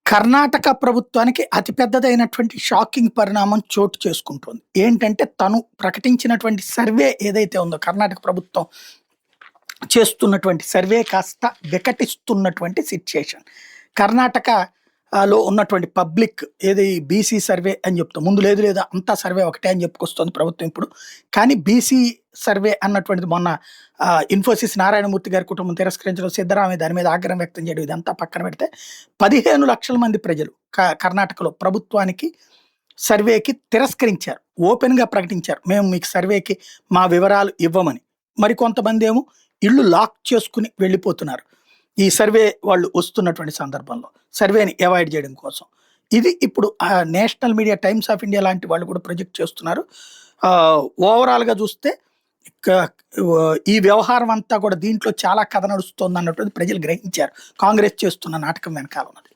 కర్ణాటక ప్రభుత్వానికి అతిపెద్దదైనటువంటి షాకింగ్ పరిణామం చోటు చేసుకుంటోంది. ఏంటంటే తను ప్రకటించినటువంటి సర్వే ఏదైతే ఉందో కర్ణాటక ప్రభుత్వం చేస్తున్నటువంటి సర్వే కాస్త వికటిస్తున్నటువంటి సిట్యుయేషన్. కర్ణాటక లో ఉన్నటువంటి పబ్లిక్ ఏది బీసీ సర్వే అని చెప్తాం. ముందు లేదు లేదు అంతా సర్వే ఒకటే అని చెప్పుకొస్తోంది ప్రభుత్వం ఇప్పుడు. కానీ బీసీ సర్వే అన్నటువంటిది మొన్న ఇన్ఫోసిస్ నారాయణమూర్తి గారి కుటుంబం తిరస్కరించడం, సిద్ధరామయ్య దాని మీద ఆగ్రహం వ్యక్తం చేయడం ఇదంతా పక్కన పెడితే 15 లక్షల మంది ప్రజలు కర్ణాటకలో ప్రభుత్వానికి సర్వేకి తిరస్కరించారు. ఓపెన్‌గా ప్రకటించారు. మేము మీకు సర్వేకి మా వివరాలు ఇవ్వమని. మరికొంతమంది ఏమో ఇళ్ళు లాక్ చేసుకొని వెళ్ళిపోతున్నారు. ఈ సర్వే వాళ్ళు వస్తున్నటువంటి సందర్భంలో సర్వేని అవాయిడ్ చేయడం కోసం. ఇది ఇప్పుడు national media times of India లాంటి వాళ్ళు కూడా ప్రొజెక్ట్ చేస్తున్నారు. ఓవరాల్‌గా చూస్తే ఈ వ్యవహారం అంతా కూడా దీంట్లో చాలా కథ నడుస్తోంది అన్నటువంటిది ప్రజలు గ్రహించారు. కాంగ్రెస్ చేస్తున్న నాటకం వెనకాల ఉన్నది.